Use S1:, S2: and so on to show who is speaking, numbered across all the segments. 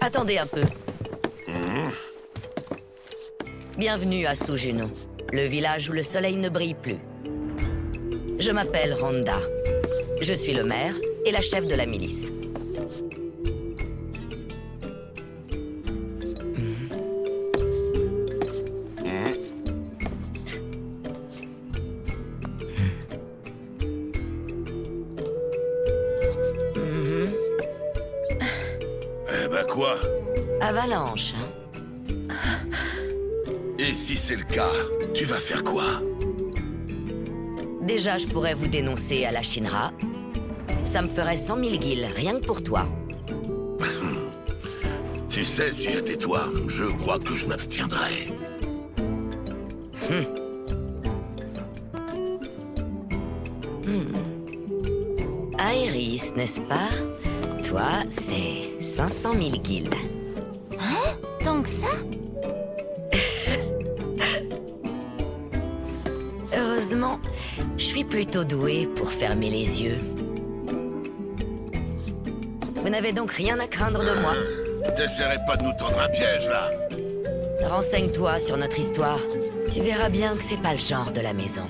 S1: Attendez un peu. Bienvenue à Sujuno, le village où le soleil ne brille plus. Je m'appelle Randa. Je suis le maire et la chef de la milice.
S2: Eh ben quoi?
S1: Avalanche, hein?
S2: Et si c'est le cas, tu vas faire quoi?
S1: Déjà, je pourrais vous dénoncer à la Shinra. Ça me ferait 100 000 guilds, rien que pour toi.
S2: Tu sais, si j'étais toi, je crois que je m'abstiendrais.
S1: Aeris, n'est-ce pas? Toi, c'est 500 000 guilds.
S3: Hein? Tant que ça?
S1: Heureusement, je suis plutôt doué pour fermer les yeux. Vous n'avez donc rien à craindre de moi.
S2: T'essaierais pas de nous tendre un piège, là?
S1: Renseigne-toi sur notre histoire. Tu verras bien que c'est pas le genre de la maison.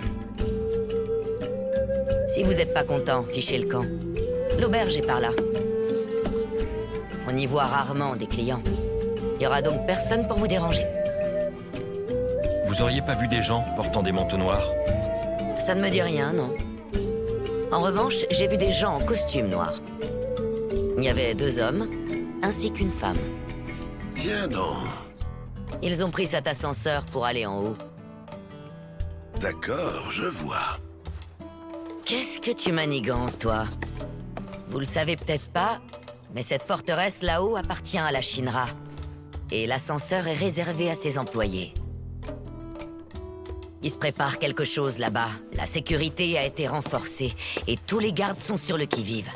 S1: Si vous êtes pas content, fichez le camp. L'auberge est par là. On y voit rarement des clients. Il y aura donc personne pour vous déranger.
S4: Vous auriez pas vu des gens portant des manteaux noirs?
S1: Ça ne me dit rien, non. En revanche, j'ai vu des gens en costume noir. Il y avait 2 hommes, ainsi qu'une femme.
S2: Tiens donc.
S1: Ils ont pris cet ascenseur pour aller en haut.
S2: D'accord, je vois.
S1: Qu'est-ce que tu manigances, toi? Vous le savez peut-être pas, mais cette forteresse là-haut appartient à la Shinra. Et l'ascenseur est réservé à ses employés. Il se prépare quelque chose là-bas. La sécurité a été renforcée et tous les gardes sont sur le qui-vive.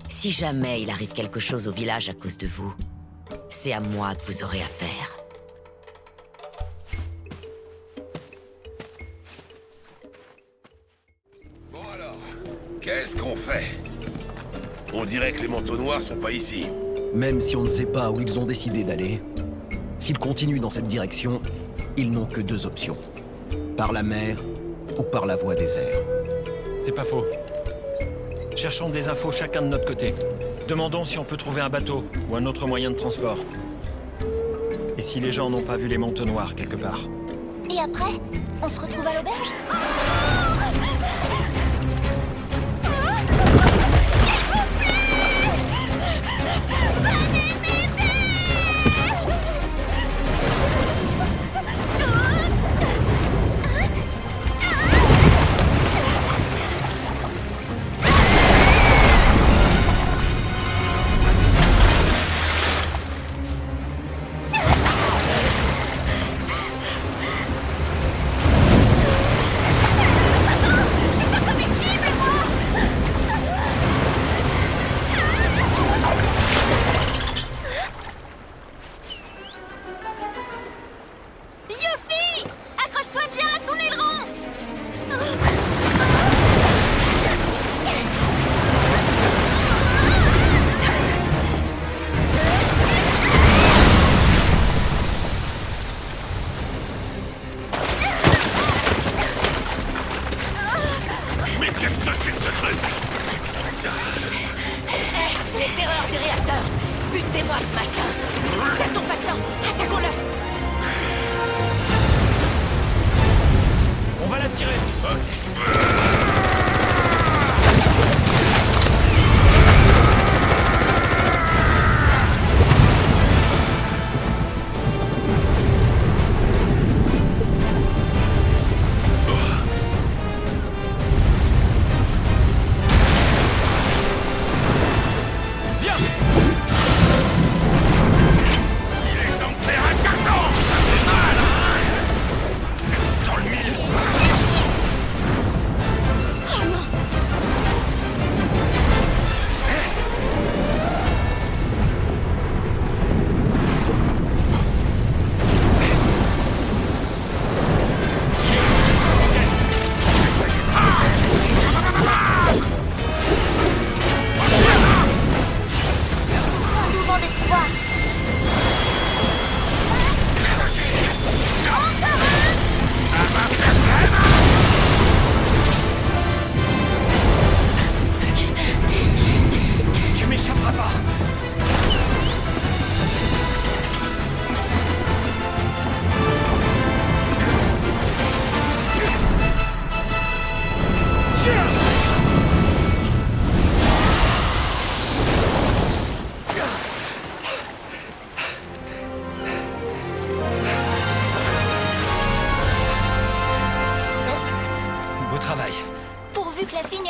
S1: Si jamais il arrive quelque chose au village à cause de vous, c'est à moi que vous aurez affaire.
S2: Bon alors, qu'est-ce qu'on fait? On dirait que les manteaux noirs sont pas ici.
S5: Même si on ne sait pas où ils ont décidé d'aller, s'ils continuent dans cette direction, ils n'ont que 2 options. Par la mer ou par la voie des airs.
S4: C'est pas faux. Cherchons des infos chacun de notre côté. Demandons si on peut trouver un bateau ou un autre moyen de transport. Et si les gens n'ont pas vu les manteaux noirs quelque part.
S3: Et après, on se retrouve à l'auberge?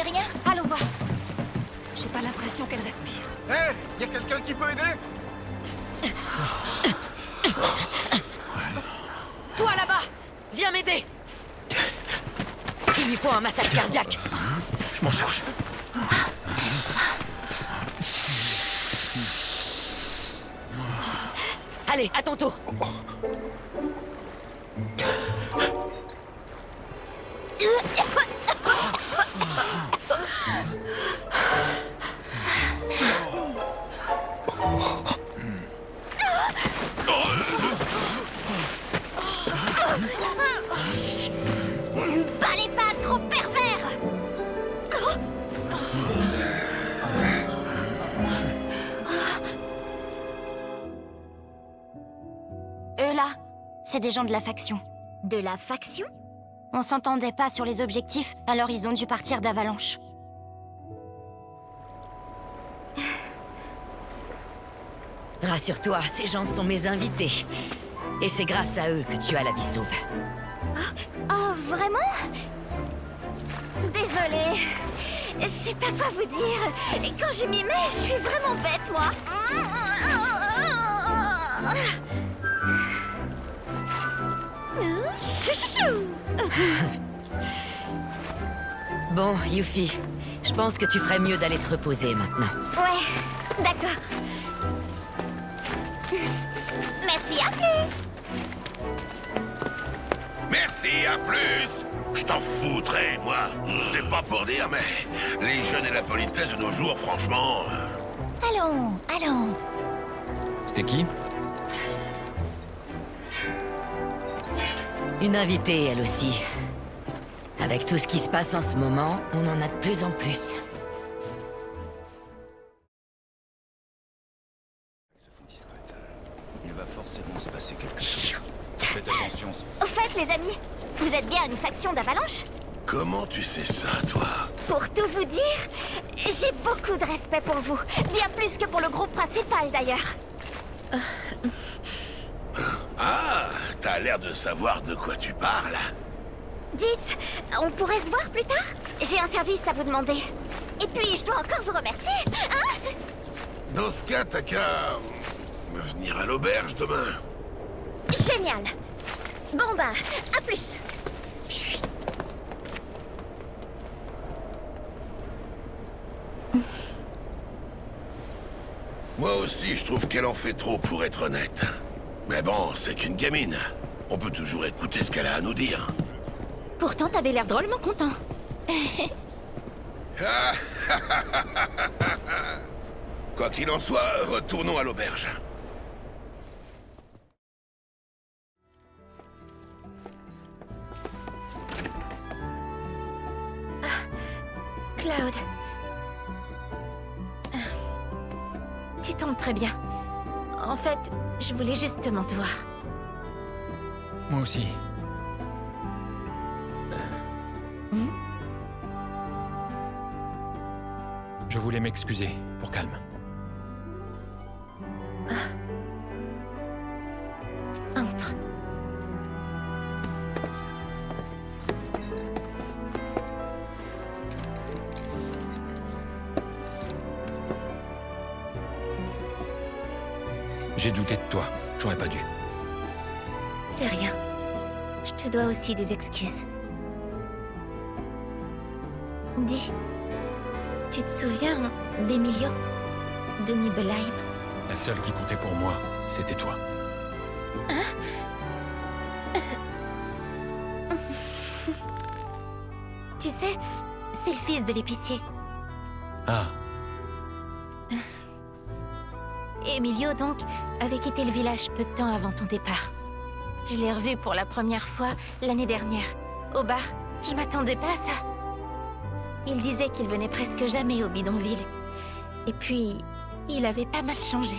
S3: voyez rien? Allons voir.
S6: J'ai pas l'impression qu'elle respire.
S7: Hé, y a quelqu'un qui peut aider?
S1: Toi là-bas, viens m'aider. Il lui faut un massage cardiaque.
S4: Je m'en charge.
S1: Allez, à ton tour.
S3: Bas les pattes, gros pervers! Eux là, c'est des gens de la faction. De la faction? On s'entendait pas sur les objectifs, alors ils ont dû partir d'Avalanche.
S1: Rassure-toi, ces gens sont mes invités. Et c'est grâce à eux que tu as la vie sauve.
S3: Oh, vraiment? Désolée. Je sais pas quoi vous dire. Et quand je m'y mets, je suis vraiment bête, moi.
S1: Bon, Yuffie, je pense que tu ferais mieux d'aller te reposer maintenant.
S3: Ouais, d'accord. Merci, à plus.
S2: Merci, à plus. Je t'en foutrais, moi. C'est pas pour dire, mais les jeunes et la politesse de nos jours, franchement...
S3: Allons, allons.
S4: C'était qui?
S1: Une invitée, elle aussi. Avec tout ce qui se passe en ce moment, on en a de plus en plus.
S7: Il va forcément se passer quelque chose. Faites attention.
S3: Au fait, les amis, vous êtes bien une faction d'Avalanche?
S2: Comment tu sais ça, toi?
S3: Pour tout vous dire, j'ai beaucoup de respect pour vous. Bien plus que pour le groupe principal, d'ailleurs.
S2: Ah, t'as l'air de savoir de quoi tu parles.
S3: Dites, on pourrait se voir plus tard? J'ai un service à vous demander. Et puis, je dois encore vous remercier, hein?
S2: Dans ce cas, t'as qu'à... venir à l'auberge demain.
S3: Génial. Bon ben, à plus. Chut.
S2: Moi aussi, je trouve qu'elle en fait trop, pour être honnête. Mais bon, c'est qu'une gamine. On peut toujours écouter ce qu'elle a à nous dire.
S3: Pourtant, t'avais l'air drôlement content.
S2: Quoi qu'il en soit, retournons à l'auberge.
S6: Cloud. Tu tombes très bien. En fait, je voulais justement te voir.
S4: Moi aussi. Je voulais m'excuser, pour calme.
S6: Entre.
S4: J'ai douté de toi. J'aurais pas dû.
S6: C'est rien. Je te dois aussi des excuses. Dis, tu te souviens d'Emilio? De Nibelheim?
S4: La seule qui comptait pour moi, c'était toi.
S6: Tu sais, c'est le fils de l'épicier.
S4: Ah,
S6: Emilio, donc, avait quitté le village peu de temps avant ton départ. Je l'ai revu pour la première fois l'année dernière. Au bar, je m'attendais pas à ça. Il disait qu'il venait presque jamais au bidonville. Et puis, il avait pas mal changé.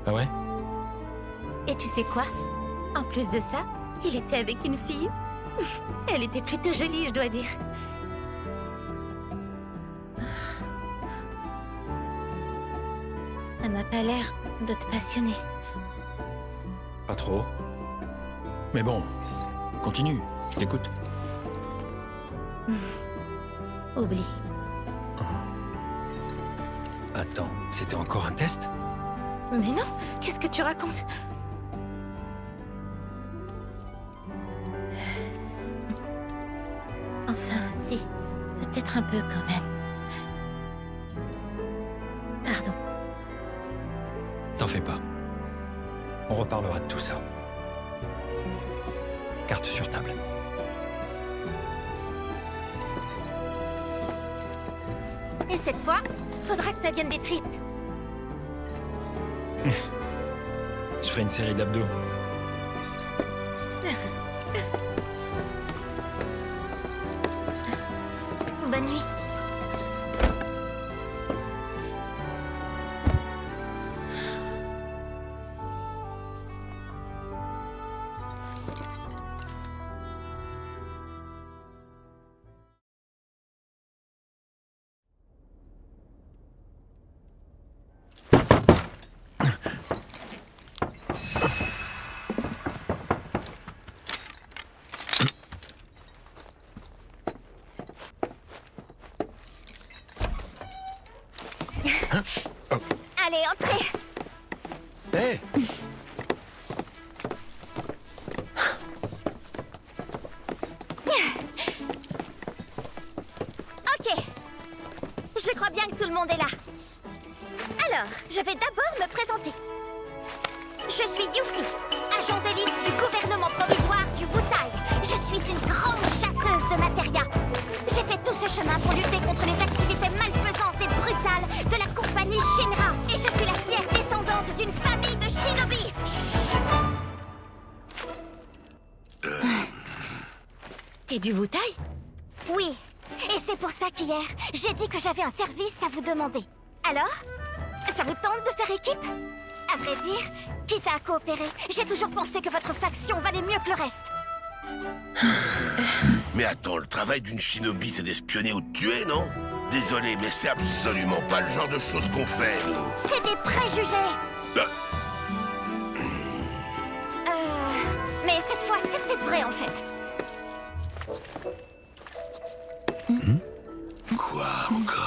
S4: ah ouais?
S6: Et tu sais quoi? En plus de ça, il était avec une fille. Elle était plutôt jolie, je dois dire. Ça n'a pas l'air de te passionner.
S4: Pas trop. Mais bon, continue, je t'écoute.
S6: Oublie.
S4: Attends, c'était encore un test?
S6: Mais non, qu'est-ce que tu racontes? Enfin, si. Peut-être un peu quand même. Pardon.
S4: T'en fais pas. On reparlera de tout ça. Carte sur table.
S6: Et cette fois, faudra que ça vienne des tripes.
S4: Je ferai une série d'abdos.
S6: Bonne nuit. Allez, entrez.
S4: Hé!
S3: Ok. Je crois bien que tout le monde est là. Alors, je vais d'abord me présenter. Je suis Yuffie, agent d'élite du gouvernement provisoire du Wutai. Je suis une grande chasseuse de matéria. J'ai fait tout ce chemin pour lutter contre les activités malfaisantes et brutales de la compagnie Shinra. Et je suis la fière descendante d'une famille de shinobi.
S6: T'es du Wutai?
S3: Oui, et c'est pour ça qu'hier, j'ai dit que j'avais un service à vous demander. Alors, ça vous tente de faire équipe? À vrai dire, quitte à coopérer, j'ai toujours pensé que votre faction valait mieux que le reste.
S2: Mais attends, le travail d'une shinobi, c'est d'espionner ou de tuer, non? Désolé, mais c'est absolument pas le genre de choses qu'on fait, nous.
S3: C'est des préjugés. Mais cette fois, c'est peut-être vrai, en fait.
S2: Quoi encore?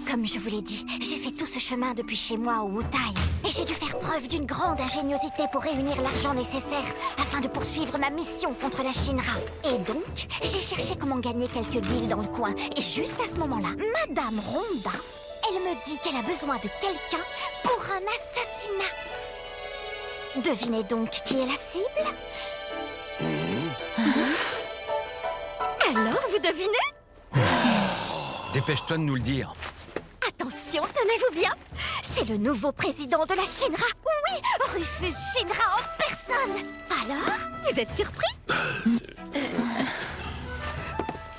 S3: Comme je vous l'ai dit, j'ai fait tout ce chemin depuis chez moi au Wutai. Et j'ai dû faire preuve d'une grande ingéniosité pour réunir l'argent nécessaire afin de poursuivre ma mission contre la Shinra. Et donc, j'ai cherché comment gagner quelques guildes dans le coin. Et juste à ce moment-là, Madame Ronda, elle me dit qu'elle a besoin de quelqu'un pour un assassinat. Devinez donc qui est la cible? Alors, vous devinez?
S4: Dépêche-toi de nous le dire.
S3: Attention, tenez-vous bien. C'est le nouveau président de la Shinra. Oui, Rufus Shinra en personne. Alors, vous êtes surpris?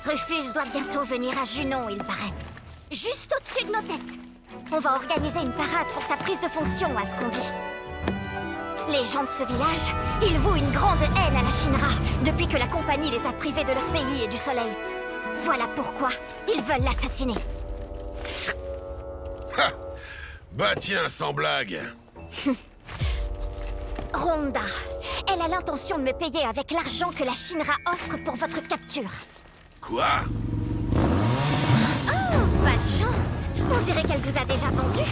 S3: Rufus doit bientôt venir à Junon, il paraît. Juste au-dessus de nos têtes. On va organiser une parade pour sa prise de fonction, à ce qu'on dit. Les gens de ce village, ils vouent une grande haine à la Shinra depuis que la compagnie les a privés de leur pays et du soleil. Voilà pourquoi ils veulent l'assassiner.
S2: Ha! Bah tiens, sans blague.
S3: Ronda, elle a l'intention de me payer avec l'argent que la Shinra offre pour votre capture.
S2: Quoi?
S3: Oh, pas de chance. On dirait qu'elle vous a déjà vendu.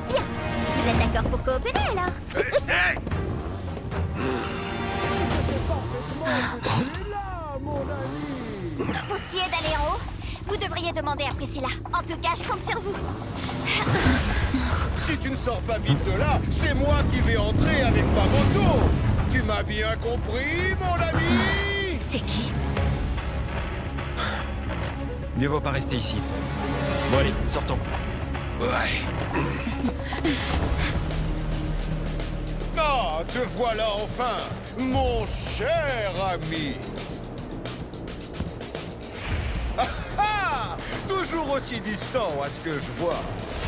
S3: Bien, vous êtes d'accord pour coopérer alors?
S2: Hey!
S3: Pour ce qui est d'aller en haut, vous devriez demander à Priscilla. En tout cas, je compte sur vous.
S7: Si tu ne sors pas vite de là, c'est moi qui vais entrer avec ma moto. Tu m'as bien compris, mon ami?
S6: C'est qui?
S4: Mieux vaut pas rester ici. Bon allez, sortons.
S2: Ouais.
S7: Ah, te voilà enfin, mon cher ami. Ah ah! Toujours aussi distant à ce que je vois.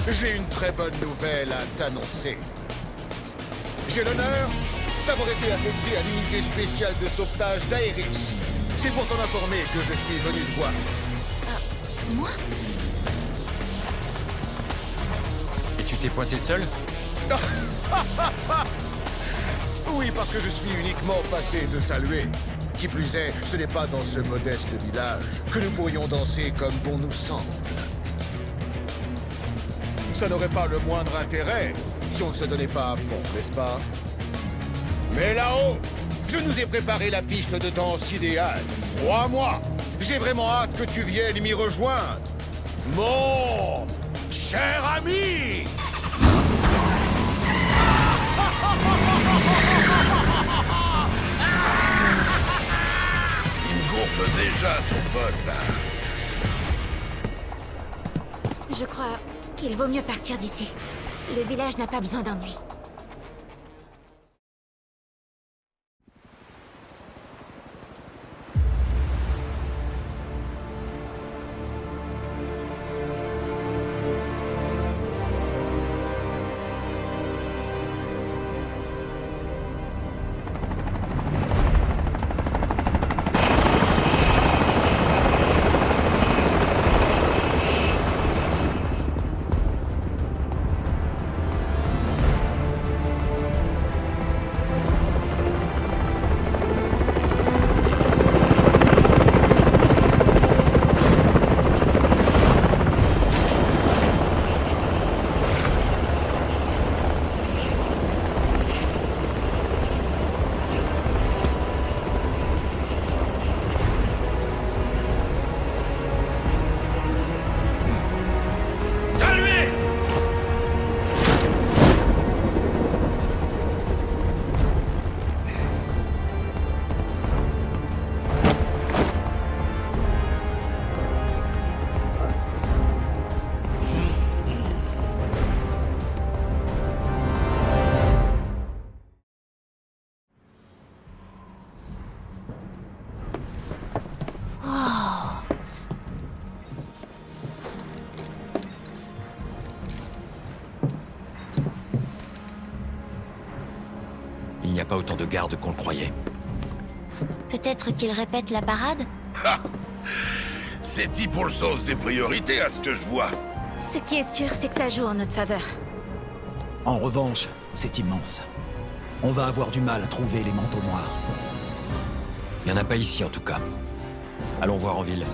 S7: J'ai une très bonne nouvelle à t'annoncer. J'ai l'honneur d'avoir été affecté à l'unité spéciale de sauvetage d'Aerix. C'est pour t'en informer que je suis venu te voir.
S6: Moi?
S4: Et tu t'es pointé seul?
S7: Oui, parce que je suis uniquement passé de saluer. Qui plus est, ce n'est pas dans ce modeste village que nous pourrions danser comme bon nous semble. Ça n'aurait pas le moindre intérêt si on ne se donnait pas à fond, n'est-ce pas? Mais là-haut, je nous ai préparé la piste de danse idéale. Crois-moi, j'ai vraiment hâte que tu viennes m'y rejoindre. Mon cher ami!
S2: Il me gonfle déjà, ton pote, là.
S6: Je crois qu'il vaut mieux partir d'ici. Le village n'a pas besoin d'ennui.
S5: Il n'y a pas autant de gardes qu'on le croyait.
S3: Peut-être qu'il répète la parade?
S2: Ha! C'est dit pour le sens des priorités, à ce que je vois.
S6: Ce qui est sûr, c'est que ça joue en notre faveur.
S5: En revanche, c'est immense. On va avoir du mal à trouver les manteaux noirs. Il n'y en a pas ici, en tout cas. Allons voir en ville.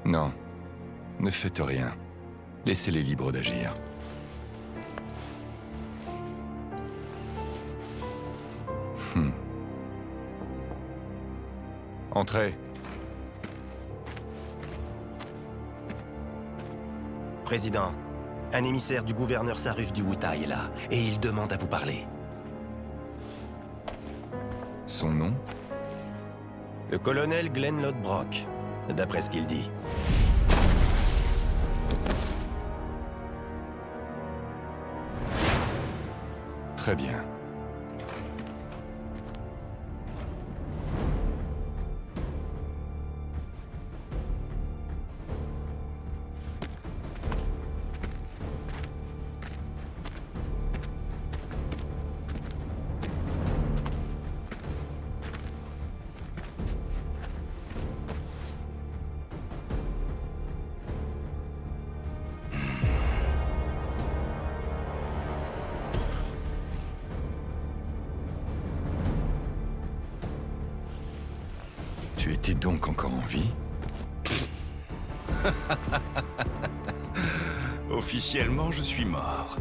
S8: Non. Ne faites rien. Laissez-les libres d'agir. Entrez.
S9: Président, un émissaire du gouverneur Saruf du Wutai est là, et il demande à vous parler.
S8: Son nom?
S9: Le colonel Glenn Lodbrok, d'après ce qu'il dit.
S8: Très bien. Tu étais donc encore en vie?
S10: Officiellement, je suis mort.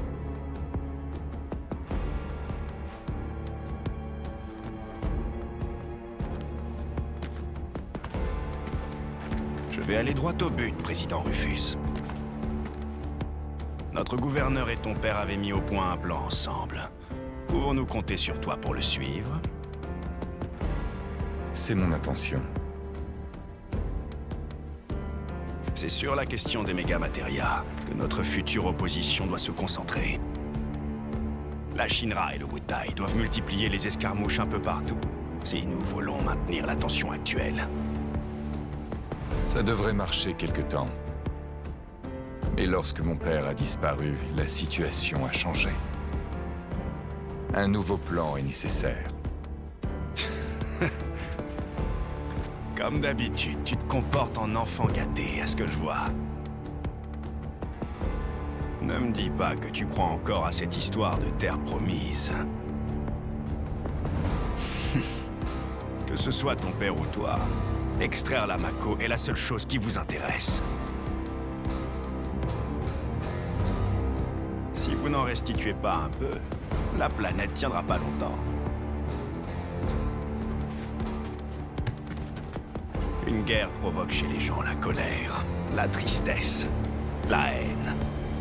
S10: Je vais aller droit au but, président Rufus. Notre gouverneur et ton père avaient mis au point un plan ensemble. Pouvons-nous compter sur toi pour le suivre?
S8: C'est mon intention.
S10: C'est sur la question des méga-matérias que notre future opposition doit se concentrer. La Shinra et le Wutai doivent multiplier les escarmouches un peu partout, si nous voulons maintenir la tension actuelle.
S8: Ça devrait marcher quelque temps. Mais lorsque mon père a disparu, la situation a changé. Un nouveau plan est nécessaire.
S10: Comme d'habitude, tu te comportes en enfant gâté, à ce que je vois. Ne me dis pas que tu crois encore à cette histoire de terre promise. Que ce soit ton père ou toi, extraire la Mako est la seule chose qui vous intéresse. Si vous n'en restituez pas un peu, la planète tiendra pas longtemps. Une guerre provoque chez les gens la colère, la tristesse, la haine.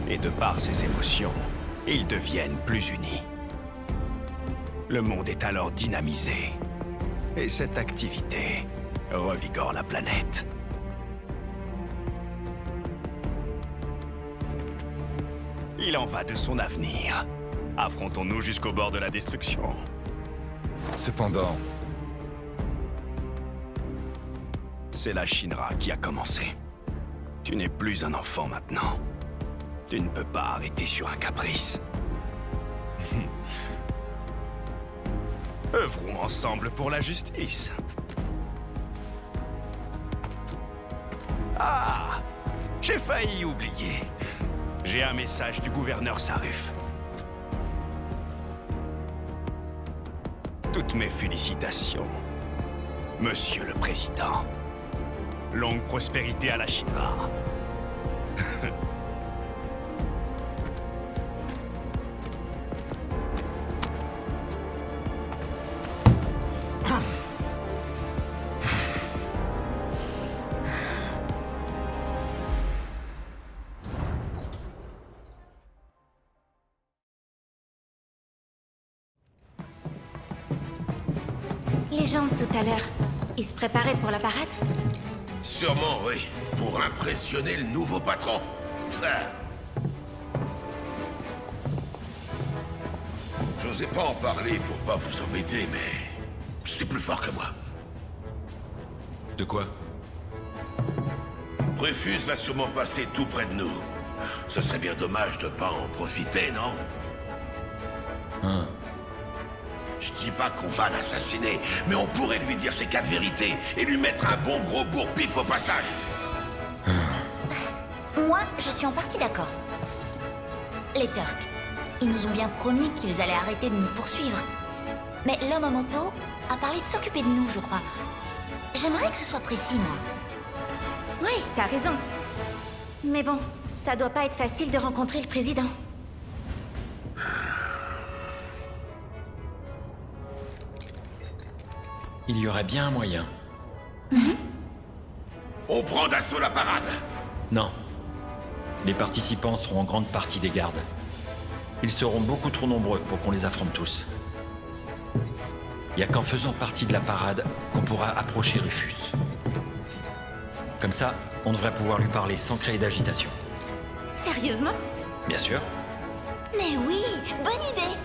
S10: Et de par ces émotions, ils deviennent plus unis. Le monde est alors dynamisé. Et cette activité revigore la planète. Il en va de son avenir. Affrontons-nous jusqu'au bord de la destruction.
S8: Cependant,
S10: C'est la Shinra qui a commencé. Tu n'es plus un enfant maintenant. Tu ne peux pas arrêter sur un caprice. Œuvrons ensemble pour la justice. Ah! J'ai failli oublier. J'ai un message du gouverneur Saruf. Toutes mes félicitations, Monsieur le Président. Longue prospérité à la Shinra.
S6: Les gens, tout à l'heure, ils se préparaient pour la parade?
S2: Sûrement, oui. Pour impressionner le nouveau patron. J'osais pas en parler pour pas vous embêter, mais... c'est plus fort que moi.
S4: De quoi?
S2: Rufus va sûrement passer tout près de nous. Ce serait bien dommage de pas en profiter, non?
S4: Hein?
S2: Je dis pas qu'on va l'assassiner, mais on pourrait lui dire ses 4 vérités et lui mettre un bon gros bourre-pif au passage.
S3: Moi, je suis en partie d'accord. Les Turcs, ils nous ont bien promis qu'ils allaient arrêter de nous poursuivre. Mais l'homme au manteau a parlé de s'occuper de nous, je crois. J'aimerais que ce soit précis, moi.
S6: Oui, t'as raison. Mais bon, ça doit pas être facile de rencontrer le président.
S4: Il y aurait bien un moyen.
S2: On prend d'assaut la parade.
S4: Non. Les participants seront en grande partie des gardes. Ils seront beaucoup trop nombreux pour qu'on les affronte tous. Il n'y a qu'en faisant partie de la parade qu'on pourra approcher Rufus. Comme ça, on devrait pouvoir lui parler sans créer d'agitation.
S6: Sérieusement?
S4: Bien sûr.
S3: Mais oui, bonne idée.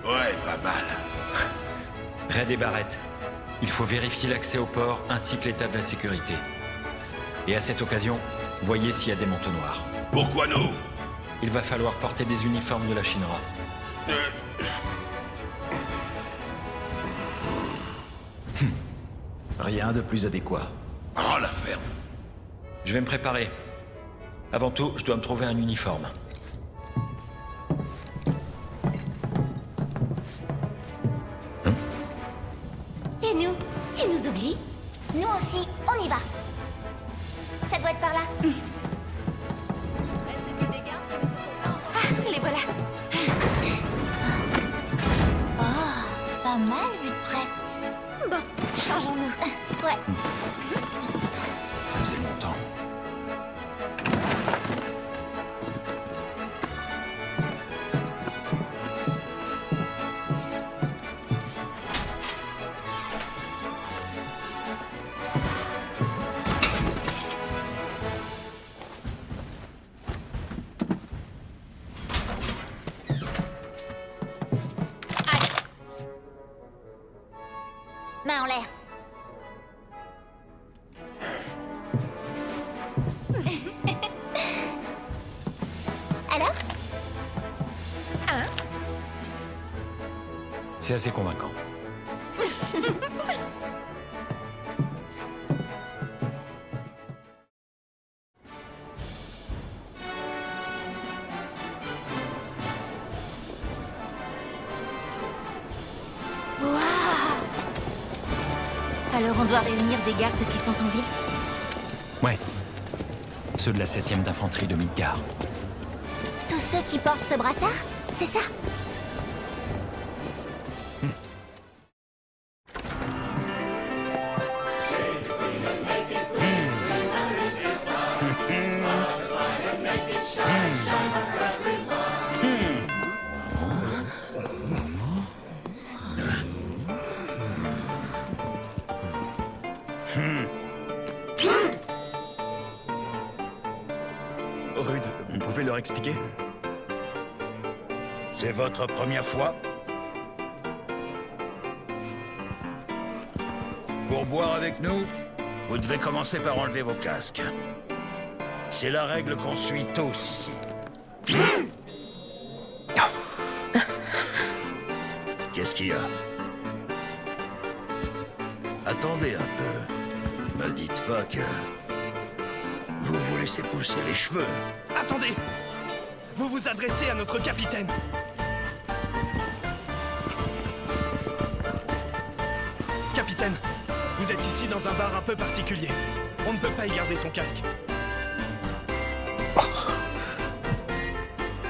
S2: Ouais, pas mal.
S4: Raid et Barrett, il faut vérifier l'accès au port ainsi que l'état de la sécurité. Et à cette occasion, voyez s'il y a des manteaux noirs.
S2: Pourquoi nous?
S4: Il va falloir porter des uniformes de la Shinra.
S5: Rien de plus adéquat.
S2: Oh, la ferme.
S4: Je vais me préparer. Avant tout, je dois me trouver un uniforme.
S6: Et nous? Tu nous oublies?
S3: Nous aussi, on y va. Ça doit être par là.
S6: Ah, les voilà.
S3: Oh, pas mal vu de près.
S6: Bon, changeons-nous.
S3: Ouais.
S4: Ça faisait longtemps.
S3: Main en l'air. Alors?
S4: C'est assez convaincant.
S6: on doit réunir des gardes qui sont en ville?
S4: Ouais. Ceux de la 7ème d'infanterie de Midgar.
S3: Tous ceux qui portent ce brassard? C'est ça?
S10: Rude, vous pouvez leur expliquer?
S11: C'est votre première fois? Pour boire avec nous, vous devez commencer par enlever vos casques. C'est la règle qu'on suit tous ici. Qu'est-ce qu'il y a? Attendez un peu. Me dites pas que... vous vous laissez pousser les cheveux.
S10: Attendez! Vous vous adressez à notre capitaine. Capitaine, vous êtes ici dans un bar un peu particulier. On ne peut pas y garder son casque.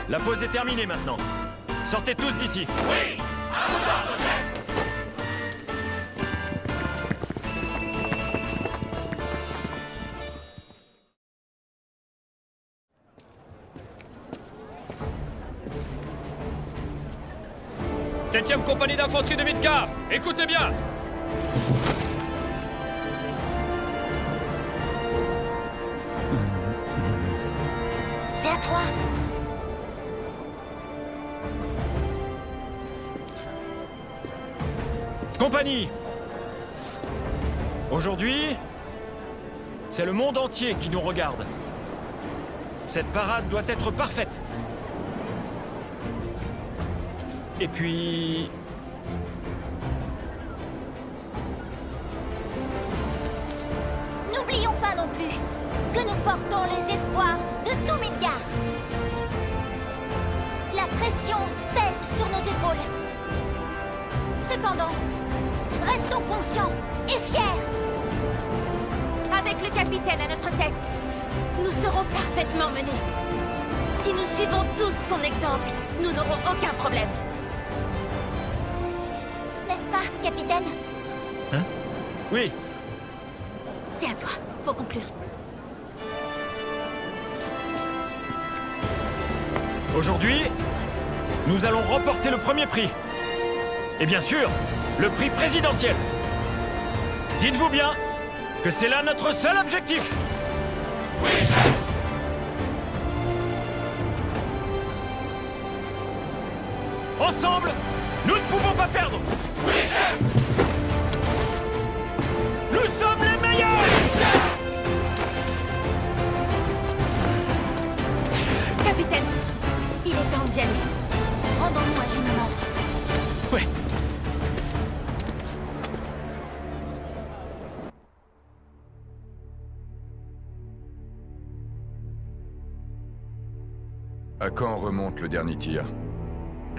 S4: La pause est terminée maintenant. Sortez tous d'ici. Oui!
S12: Septième compagnie d'infanterie de Midgar, écoutez bien!
S3: C'est à toi!
S4: Compagnie! Aujourd'hui, c'est le monde entier qui nous regarde. Cette parade doit être parfaite. Et puis...
S3: N'oublions pas non plus que nous portons les espoirs de tout Midgar. La pression pèse sur nos épaules. Cependant, restons confiants et fiers.
S6: Avec le capitaine à notre tête, nous serons parfaitement menés. Si nous suivons tous son exemple, nous n'aurons aucun problème.
S3: N'est-ce pas, capitaine?
S4: Hein? Oui.
S6: C'est à toi, faut conclure.
S4: Aujourd'hui, nous allons remporter le premier prix. Et bien sûr, le prix présidentiel. Dites-vous bien que c'est là notre seul objectif. Oui, chef. Ensemble, nous ne pouvons pas perdre. Oui, chef. Nous sommes les meilleurs. Oui, chef.
S6: Capitaine, il est temps d'y aller.
S3: Rendons-nous à Junon.
S4: Ouais.
S8: À quand remonte le dernier tir?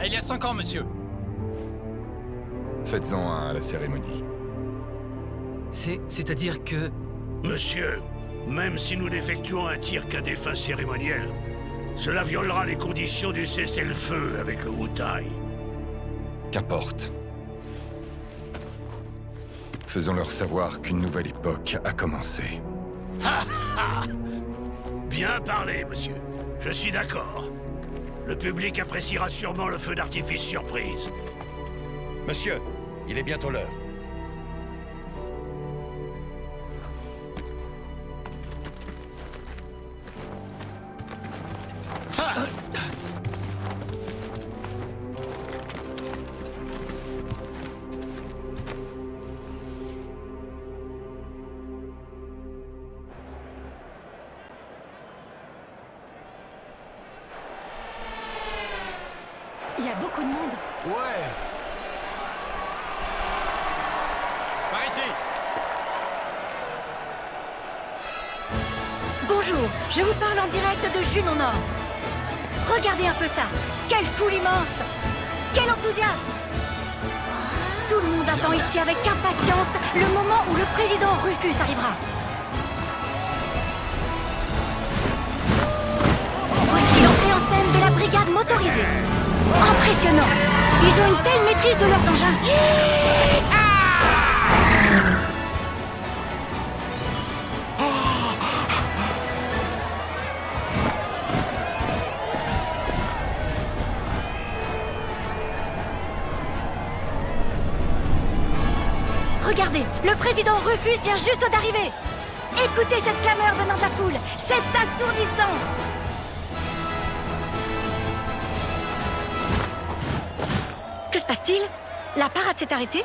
S7: Il y a 5 ans, monsieur.
S8: Faites-en un à la cérémonie.
S13: C'est-à-dire que...
S11: Monsieur, même si nous n'effectuons un tir qu'à des fins cérémonielles, cela violera les conditions du cessez-le-feu avec le Wutai.
S8: Qu'importe. Faisons-leur savoir qu'une nouvelle époque a commencé.
S11: Ha ha! Bien parlé, monsieur. Je suis d'accord. Le public appréciera sûrement le feu d'artifice surprise. Monsieur, il est bientôt l'heure.
S6: Il y a beaucoup de monde.
S7: Ouais.
S10: Par ici.
S14: Bonjour, je vous parle en direct de Junon Nord. Regardez un peu ça. Quelle foule immense! Quel enthousiasme! Tout le monde attend ici avec impatience le moment où le président Rufus arrivera. Voici l'entrée en scène de la brigade motorisée. Impressionnant. Ils ont une telle maîtrise de leurs engins. Regardez, le président Rufus vient juste d'arriver. Écoutez cette clameur venant de la foule. C'est assourdissant. Que se passe-t-il? La parade s'est arrêtée?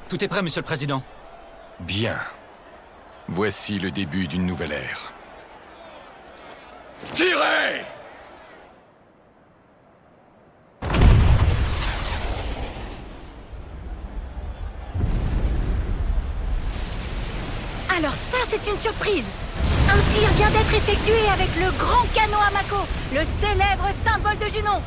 S13: Tout est prêt, Monsieur le Président.
S8: Bien. Voici le début d'une nouvelle ère.
S2: Tirez!
S14: Alors ça, c'est une surprise. Un tir vient d'être effectué avec le grand canon à Mako, le célèbre symbole de Junon.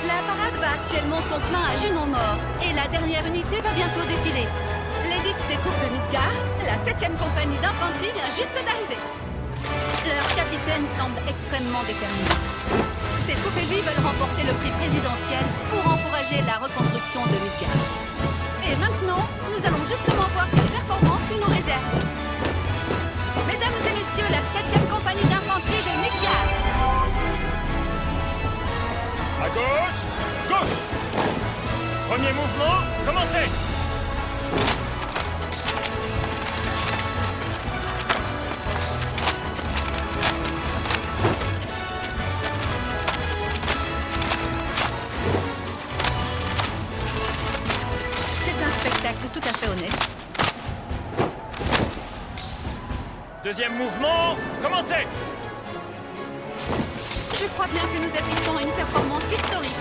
S15: La parade bat actuellement son plein à Junon Nord et la dernière unité va bientôt défiler. L'élite des troupes de Midgar, la 7e compagnie d'infanterie vient juste d'arriver. Leur capitaine semble extrêmement déterminé. Ces troupes élues veulent remporter le prix présidentiel pour encourager la reconstruction de Midgar. Et maintenant, nous allons justement voir quelle performance ils nous réservent. Mesdames et messieurs, la 7e compagnie d'infanterie de Midgar.
S12: À gauche, gauche. Premier mouvement, commencez.
S15: C'est un spectacle tout à fait honnête.
S12: Deuxième mouvement, commencez.
S15: Je crois bien que nous assistons à une performance historique.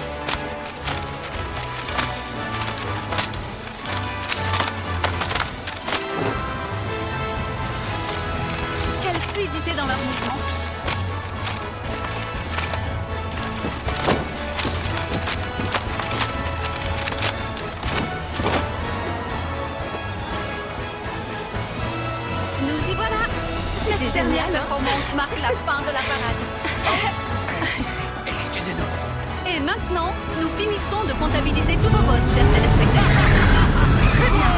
S15: Quelle fluidité dans leur mouvement. Nous y voilà. Cette dernière performance marque la fin de la parade.
S11: Excusez-nous.
S15: Et maintenant, nous finissons de comptabiliser tous vos votes, chers téléspectateurs. Très bien.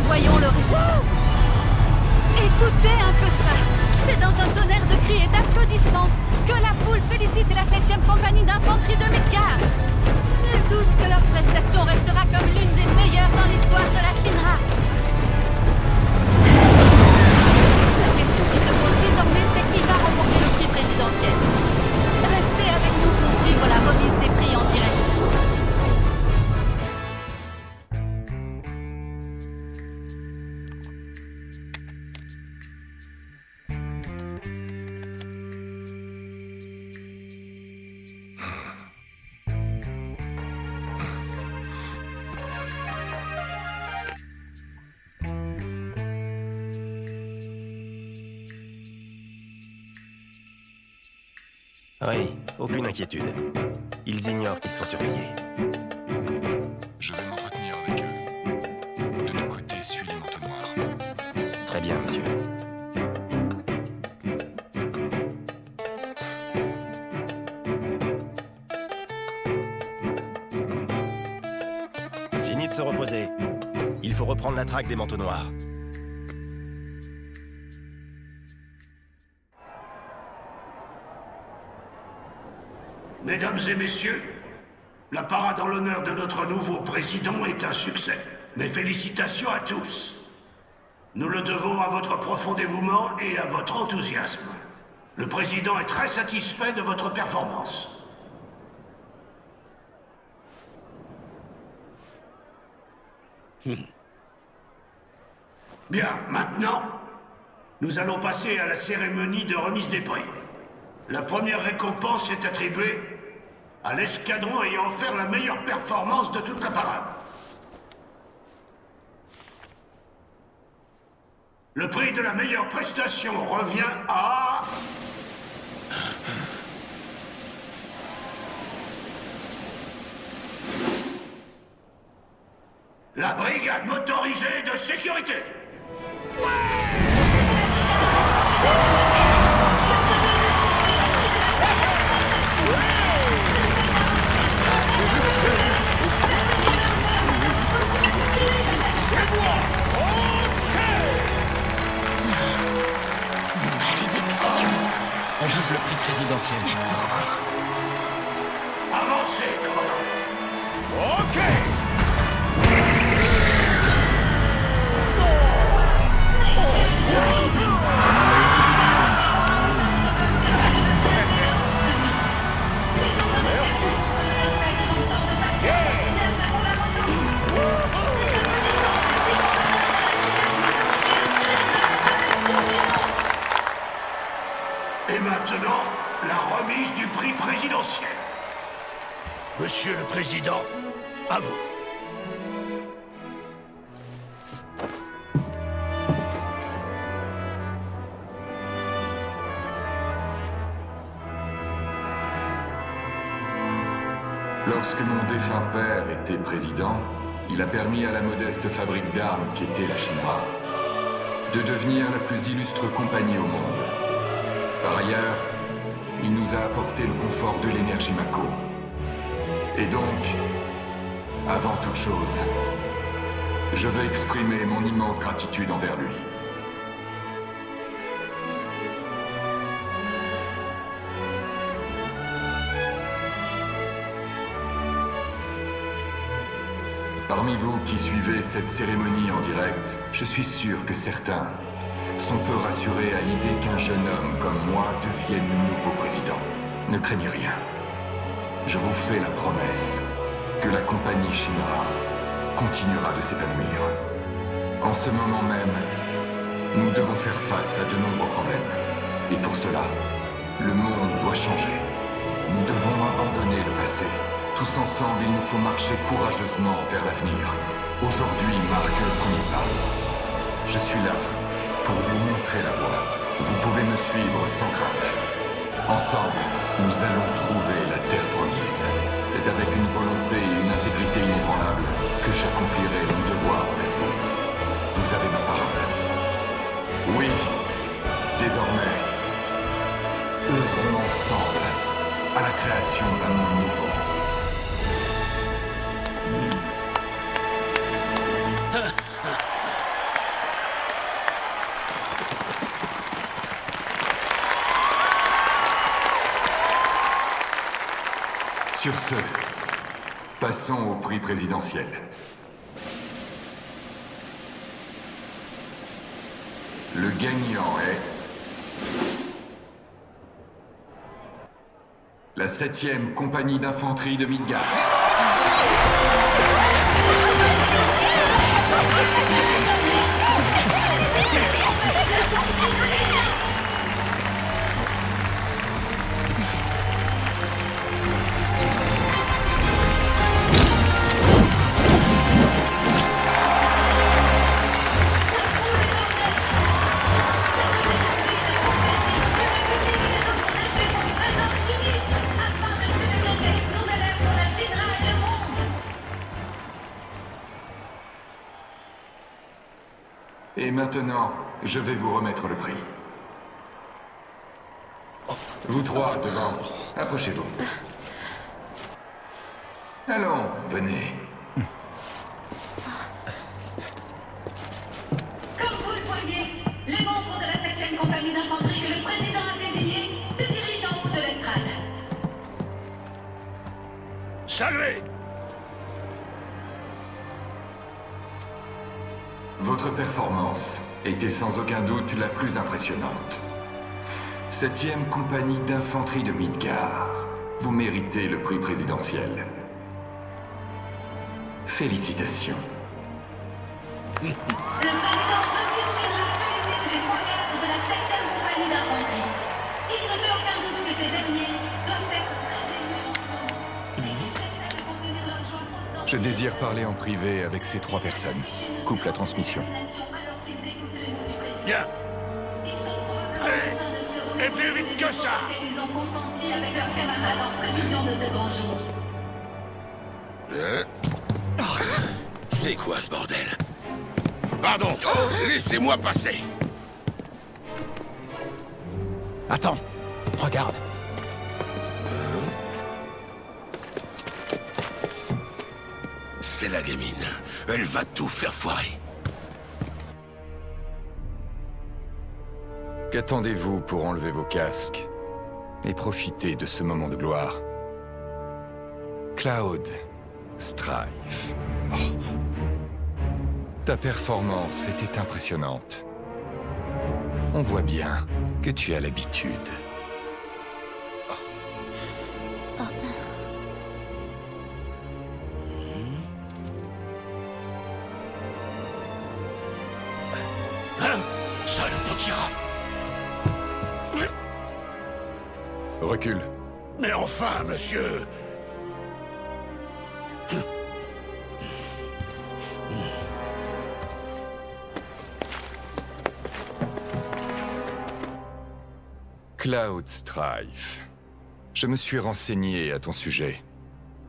S15: Voyons le résultat. Écoutez un peu ça. C'est dans un tonnerre de cris et d'applaudissements que la foule félicite la 7e compagnie d'infanterie de Midgar. Nul doute que leur prestation restera comme l'une des meilleures dans l'histoire de la Shinra. La question qui se pose désormais, c'est qui va remporter le prix présidentiel. Restez avec nous pour suivre la remise des prix en direct.
S9: Oui, aucune inquiétude. Ils ignorent qu'ils sont surveillés.
S8: Je vais m'entretenir avec eux. De ton côté, suis les manteaux noirs.
S9: Très bien, monsieur. Fini de se reposer. Il faut reprendre la traque des manteaux noirs.
S11: Mesdames et messieurs, la parade en l'honneur de notre nouveau président est un succès. Mes félicitations à tous. Nous le devons à votre profond dévouement et à votre enthousiasme. Le président est très satisfait de votre performance. Bien, maintenant, nous allons passer à la cérémonie de remise des prix. La première récompense est attribuée à l'escadron ayant offert la meilleure performance de toute la parade. Le prix de la meilleure prestation revient à... la brigade motorisée de sécurité.
S3: Malédiction.
S4: On vise le prix présidentiel.
S3: Mais pourquoi?
S11: Avancez, commandant.
S7: Ok.
S11: Et maintenant, la remise du prix présidentiel. Monsieur le Président, à vous.
S8: Lorsque mon défunt père était président, il a permis à la modeste fabrique d'armes qu'était la Shinra de devenir la plus illustre compagnie au monde. Par ailleurs, il nous a apporté le confort de l'énergie Mako. Et donc, avant toute chose, je veux exprimer mon immense gratitude envers lui. Parmi vous qui suivez cette cérémonie en direct, je suis sûr que certains sont peu rassurés à l'idée qu'un jeune homme comme moi devienne le nouveau président. Ne craignez rien. Je vous fais la promesse que la compagnie Shinra continuera de s'épanouir. En ce moment même, nous devons faire face à de nombreux problèmes. Et pour cela, le monde doit changer. Nous devons abandonner le passé. Tous ensemble, il nous faut marcher courageusement vers l'avenir. Aujourd'hui marque le premier pas. Je suis là pour vous montrer la voie. Vous pouvez me suivre sans crainte. Ensemble, nous allons trouver la terre promise. C'est avec une volonté et une intégrité inébranlables que j'accomplirai mon devoir avec vous. Vous avez ma parole. Oui, désormais, œuvrons ensemble à la création d'un monde nouveau. Sur ce, passons au prix présidentiel. Le gagnant est... la 7e compagnie d'infanterie de Midgard. Et maintenant, je vais vous remettre le prix. Vous trois, devant. Approchez-vous. Allons, venez.
S16: Comme vous le voyez, les membres de la 7e compagnie d'infanterie que le président a désignée se dirigent en haut de l'estrade.
S11: Saluez!
S8: Votre performance était sans aucun doute la plus impressionnante. 7e compagnie d'infanterie de Midgar. Vous méritez le prix présidentiel. Félicitations.
S16: Le président Rufus Shinra félicite les 3 cadres de la 7e compagnie d'infanterie. Il ne fait aucun doute que ces derniers doivent être très émus ensemble. Ils essaient de contenir leur joie autant
S8: Je désire parler en privé avec ces 3 personnes. Coupe la transmission.
S16: alors qu'ils écoutent les mots du président.
S11: Bien.
S16: Ils sont probablement besoin de se remettre
S11: Et plus vite que ça.
S16: Ils ont consenti avec leurs camarades en prévision de ce grand jour.
S2: C'est quoi ce bordel? Pardon, laissez-moi passer.
S5: Attends, regarde.
S2: C'est la gamine. Elle va tout faire foirer.
S8: Qu'attendez-vous pour enlever vos casques et profiter de ce moment de gloire? Cloud Strife. Oh. Ta performance était impressionnante. On voit bien que tu as l'habitude.
S11: Hein? Sale petit rat.
S8: Recule.
S11: Mais enfin, monsieur...
S8: Cloud Strife. Je me suis renseigné à ton sujet.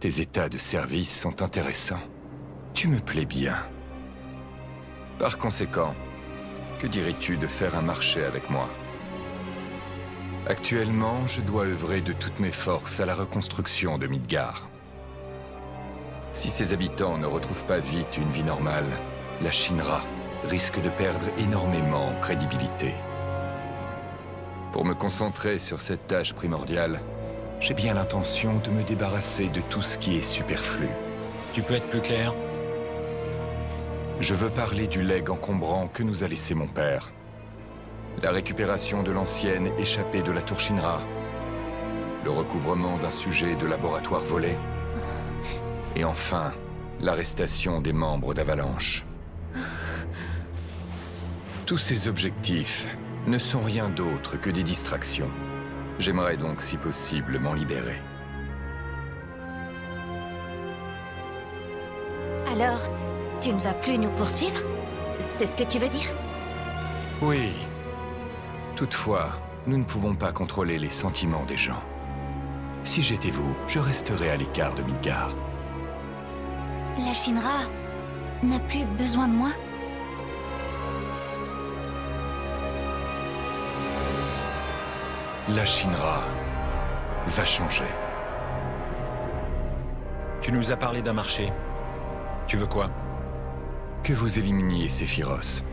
S8: Tes états de service sont intéressants. Tu me plais bien. Par conséquent, que dirais-tu de faire un marché avec moi? Actuellement, je dois œuvrer de toutes mes forces à la reconstruction de Midgar. Si ses habitants ne retrouvent pas vite une vie normale, la Shinra risque de perdre énormément en crédibilité. Pour me concentrer sur cette tâche primordiale, j'ai bien l'intention de me débarrasser de tout ce qui est superflu.
S4: Tu peux être plus clair?
S8: Je veux parler du legs encombrant que nous a laissé mon père. La récupération de l'ancienne échappée de la tour Shinra. Le recouvrement d'un sujet de laboratoire volé. Et enfin, l'arrestation des membres d'Avalanche. Tous ces objectifs ne sont rien d'autre que des distractions. J'aimerais donc, si possible, m'en libérer.
S6: Alors, tu ne vas plus nous poursuivre? C'est ce que tu veux dire?
S8: Oui. Toutefois, nous ne pouvons pas contrôler les sentiments des gens. Si j'étais vous, je resterais à l'écart de Midgar.
S14: La Shinra n'a plus besoin de moi?
S8: La Shinra va changer.
S4: Tu nous as parlé d'un marché. Tu veux quoi?
S8: Que vous éliminiez Sephiroth.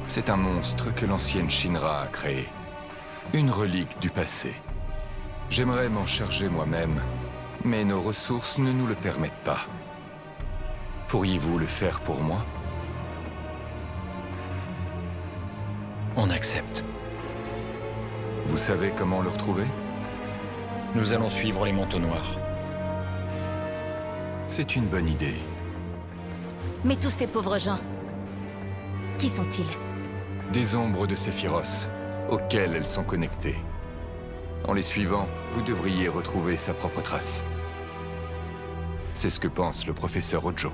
S8: C'est un monstre que l'ancienne Shinra a créé. Une relique du passé. J'aimerais m'en charger moi-même, mais nos ressources ne nous le permettent pas. Pourriez-vous le faire pour moi?
S4: On accepte.
S8: Vous savez comment le retrouver?
S4: Nous allons suivre les manteaux noirs.
S8: C'est une bonne idée.
S6: Mais tous ces pauvres gens, qui sont-ils?
S8: Des ombres de Sephiroth, auxquelles elles sont connectées. En les suivant, vous devriez retrouver sa propre trace. C'est ce que pense le professeur Ojo.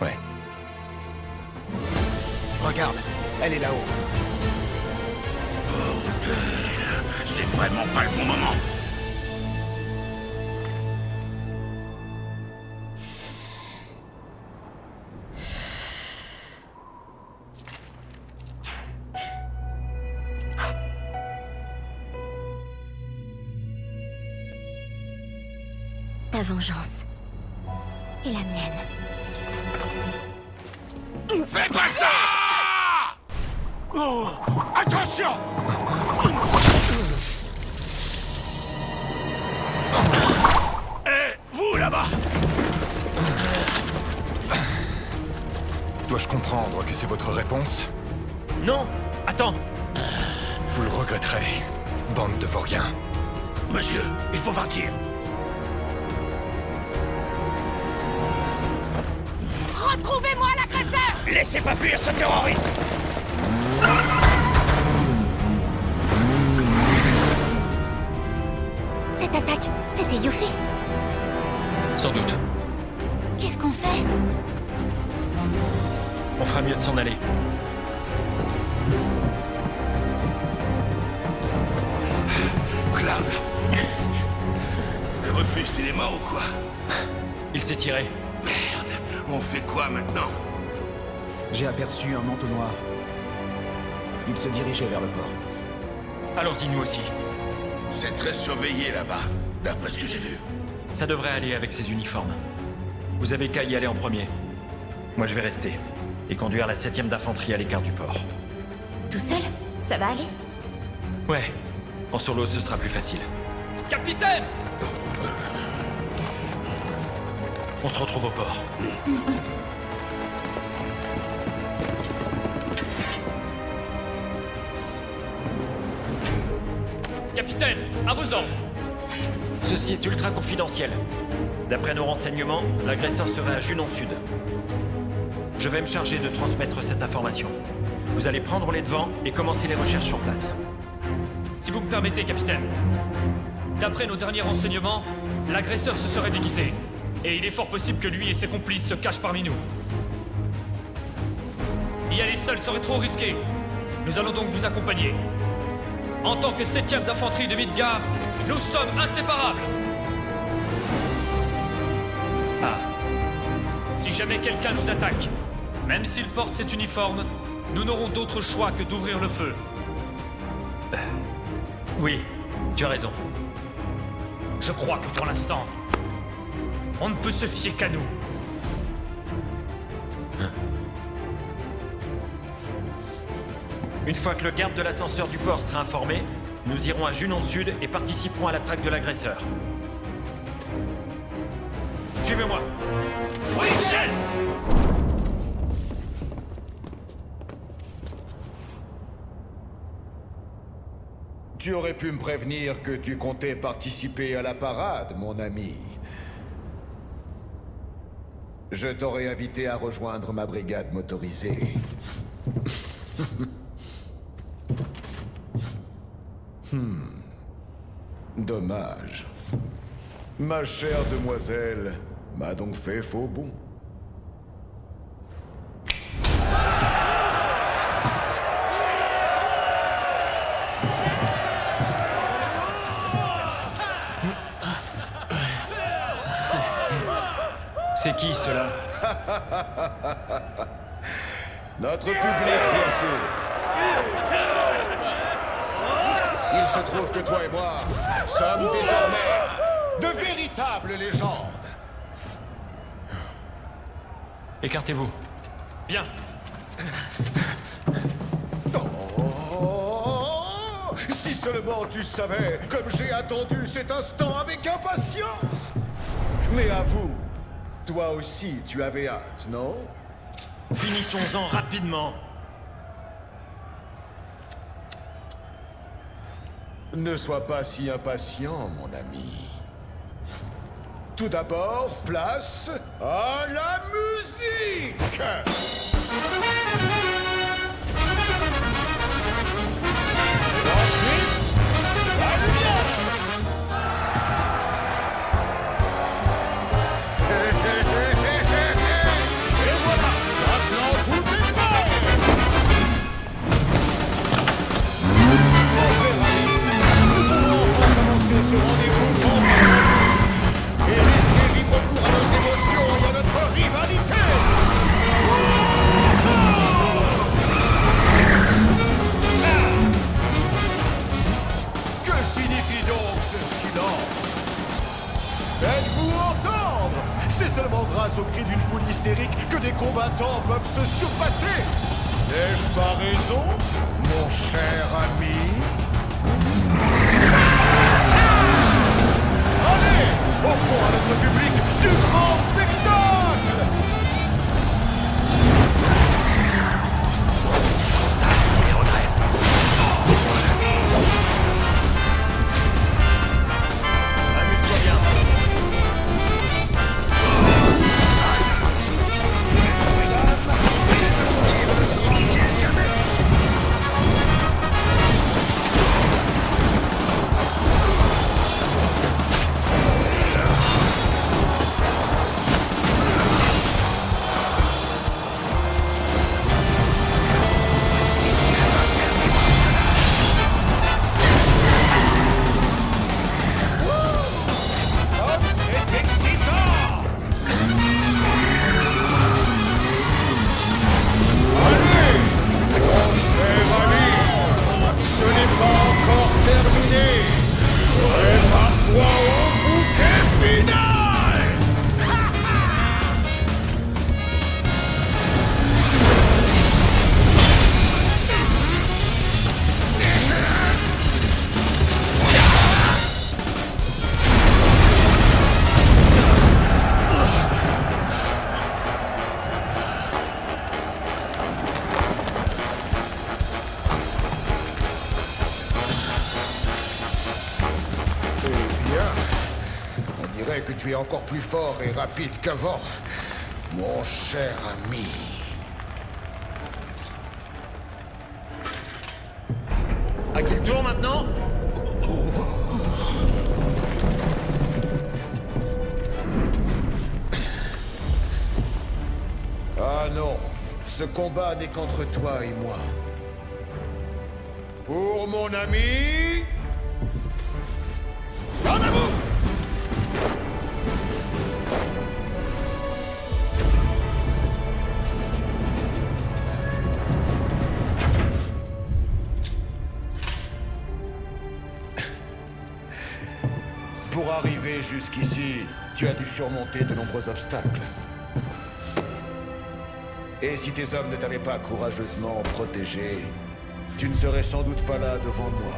S8: Ouais.
S5: Regarde, elle est là-haut.
S2: Bordel, c'est vraiment pas le bon moment.
S3: Ta vengeance est la mienne.
S2: Fais pas ça!
S11: Oh! Attention! Hé, vous là-bas!
S8: Dois-je comprendre que c'est votre réponse?
S4: Non! Attends!
S8: Vous le regretterez, bande de vauriens.
S11: Monsieur, il faut partir.
S14: Retrouvez-moi l'agresseur!
S11: Laissez pas fuir ce terroriste!
S3: Cette attaque, c'était Yuffie.
S4: Sans doute.
S3: Qu'est-ce qu'on fait?
S4: On fera mieux de s'en aller.
S2: Cloud. Le Rufus, il est mort ou quoi?
S4: Il s'est tiré.
S2: Merde. On fait quoi maintenant?
S5: J'ai aperçu un manteau noir. Il se dirigeait vers le port.
S4: Allons-y, nous aussi.
S2: C'est très surveillé là-bas, d'après ce que j'ai vu.
S4: Ça devrait aller avec ces uniformes. Vous avez qu'à y aller en premier. Moi, je vais rester. Et conduire la 7ème d'infanterie à l'écart du port.
S3: Tout seul? Ça va aller?
S4: Ouais. En solo, ce sera plus facile.
S12: Capitaine!
S4: On se retrouve au port.
S12: Capitaine, à vos ordres!
S4: Ceci est ultra confidentiel. D'après nos renseignements, l'agresseur serait à Junon Sud. Je vais me charger de transmettre cette information. Vous allez prendre les devants et commencer les recherches sur place.
S12: Si vous me permettez, capitaine. D'après nos derniers renseignements, l'agresseur se serait déguisé. Et il est fort possible que lui et ses complices se cachent parmi nous. Y aller seul serait trop risqué. Nous allons donc vous accompagner. En tant que 7ème d'infanterie de Midgard, nous sommes inséparables.
S4: Ah.
S12: Si jamais quelqu'un nous attaque, même s'il porte cet uniforme, nous n'aurons d'autre choix que d'ouvrir le feu.
S4: Oui, tu as raison.
S12: Je crois que pour l'instant, on ne peut se fier qu'à nous.
S4: Une fois que le garde de l'ascenseur du port sera informé, nous irons à Junon Sud et participerons à la traque de l'agresseur. Suivez-moi.
S11: Oui, chef!
S7: Tu aurais pu me prévenir que tu comptais participer à la parade, mon ami. Je t'aurais invité à rejoindre ma brigade motorisée. Dommage. Ma chère demoiselle m'a donc fait faux bond.
S4: C'est qui, cela?
S7: Notre public, bien sûr. Il se trouve que toi et moi sommes désormais de véritables légendes.
S4: Écartez-vous.
S12: Bien.
S7: Oh, si seulement tu savais comme j'ai attendu cet instant avec impatience. Mais avoue, toi aussi tu avais hâte, non?
S4: Finissons-en rapidement.
S7: Ne sois pas si impatient, mon ami. Tout d'abord, place à la musique! Ensuite, la lumière! Et voilà, maintenant tout est prêt! Mon cher ami, nous pouvons enfin commencer ce rendez-vous tant attendu et laisser libre cours à nos émotions et à notre rivalité! Que signifie donc ce silence? Faites-vous entendre? C'est seulement grâce au cri d'une foule hystérique que des combattants peuvent se surpasser. N'ai-je pas raison, mon cher ami? Allez, offrons à notre public du grand spectacle! Bien. On dirait que tu es encore plus fort et rapide qu'avant, mon cher ami.
S12: À qui le tour maintenant?
S7: Ah non, ce combat n'est qu'entre toi et moi. Pour mon ami... Rendez-vous! Pour arriver jusqu'ici, tu as dû surmonter de nombreux obstacles. Et si tes hommes ne t'avaient pas courageusement protégé, tu ne serais sans doute pas là devant moi.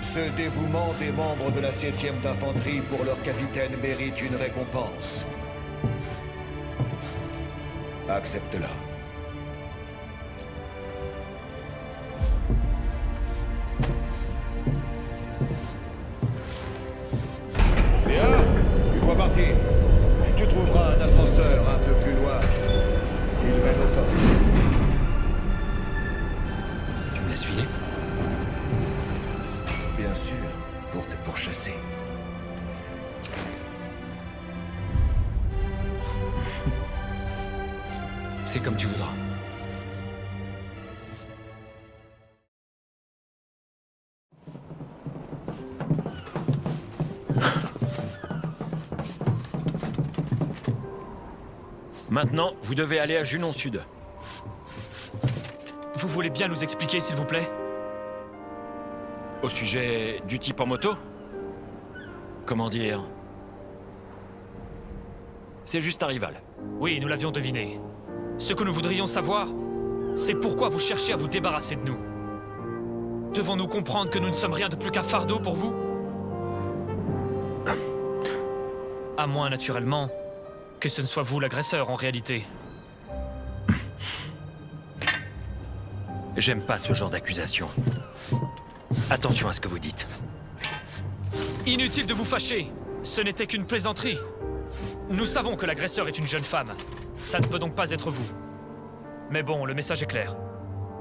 S7: Ce dévouement des membres de la 7e d'infanterie pour leur capitaine mérite une récompense. Accepte-la. Bien, tu dois partir. Tu trouveras un ascenseur un peu plus loin. Il mène au port.
S4: Tu me laisses filer?
S7: Bien sûr, pour te pourchasser.
S4: C'est comme tu voudras. Maintenant, vous devez aller à Junon Sud.
S12: Vous voulez bien nous expliquer, s'il vous plaît?
S4: Au sujet du type en moto? Comment dire? C'est juste un rival.
S12: Oui, nous l'avions deviné. Ce que nous voudrions savoir, c'est pourquoi vous cherchez à vous débarrasser de nous. Devons-nous comprendre que nous ne sommes rien de plus qu'un fardeau pour vous? À moins, naturellement, que ce ne soit vous l'agresseur en réalité.
S4: J'aime pas ce genre d'accusation. Attention à ce que vous dites.
S12: Inutile de vous fâcher. Ce n'était qu'une plaisanterie. Nous savons que l'agresseur est une jeune femme. Ça ne peut donc pas être vous. Mais bon, le message est clair.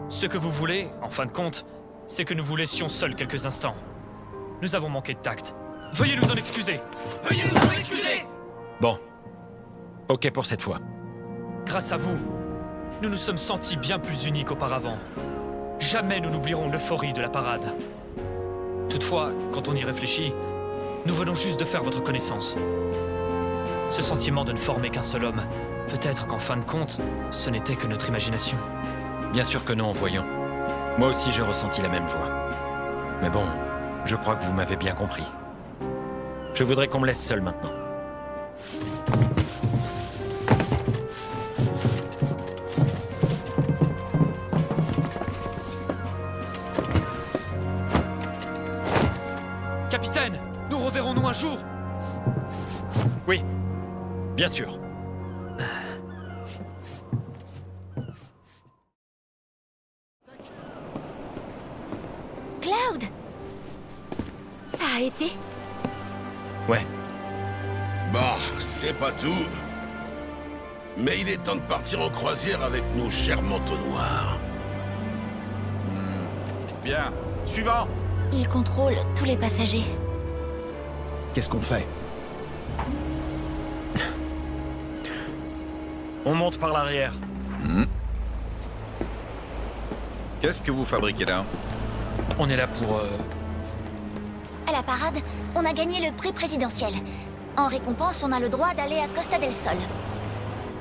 S12: Ce que vous voulez, en fin de compte, c'est que nous vous laissions seuls quelques instants. Nous avons manqué de tact. Veuillez nous en excuser. Veuillez nous en excuser!
S4: Bon. Ok pour cette fois.
S12: Grâce à vous, nous nous sommes sentis bien plus unis qu'auparavant. Jamais nous n'oublierons l'euphorie de la parade. Toutefois, quand on y réfléchit, nous venons juste de faire votre connaissance. Ce sentiment de ne former qu'un seul homme, peut-être qu'en fin de compte, ce n'était que notre imagination.
S4: Bien sûr que non, voyons. Moi aussi j'ai ressenti la même joie. Mais bon, je crois que vous m'avez bien compris. Je voudrais qu'on me laisse seul maintenant.
S12: Capitaine, nous reverrons-nous un jour?
S4: Oui, bien sûr.
S3: Cloud! Ça a été?
S4: Ouais.
S2: Bah, c'est pas tout. Mais il est temps de partir en croisière avec nos chers manteaux noirs.
S11: Bien. Suivant!
S3: Il contrôle tous les passagers.
S5: Qu'est-ce qu'on fait?
S4: On monte par l'arrière.
S17: Qu'est-ce que vous fabriquez là?
S4: On est là pour...
S3: À la parade, on a gagné le prix présidentiel. En récompense, on a le droit d'aller à Costa del Sol.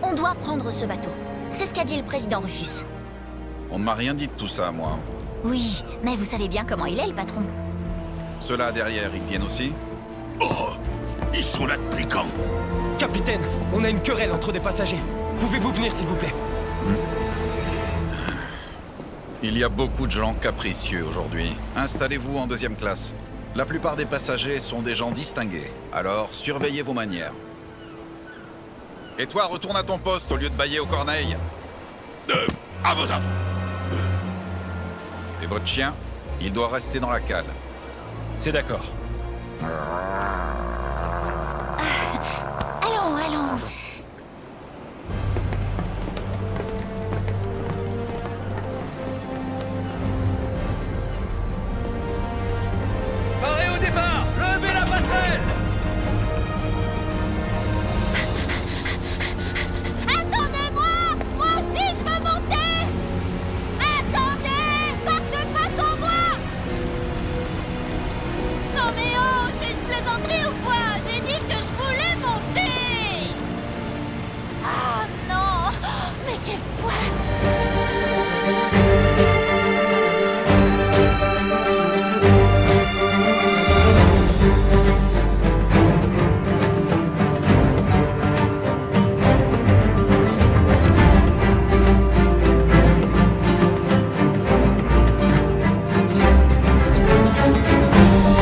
S3: On doit prendre ce bateau. C'est ce qu'a dit le président Rufus.
S17: On ne m'a rien dit de tout ça, moi.
S3: Oui, mais vous savez bien comment il est, le patron.
S17: Ceux-là derrière, ils viennent aussi?
S2: Oh! Ils sont là depuis quand?
S18: Capitaine, on a une querelle entre des passagers. Pouvez-vous venir, s'il vous plaît?
S17: Il y a beaucoup de gens capricieux aujourd'hui. Installez-vous en 2e classe. La plupart des passagers sont des gens distingués. Alors, surveillez vos manières. Et toi, retourne à ton poste au lieu de bâiller aux corneilles.
S2: À vos ordres.
S17: Et votre chien, il doit rester dans la cale.
S4: C'est d'accord.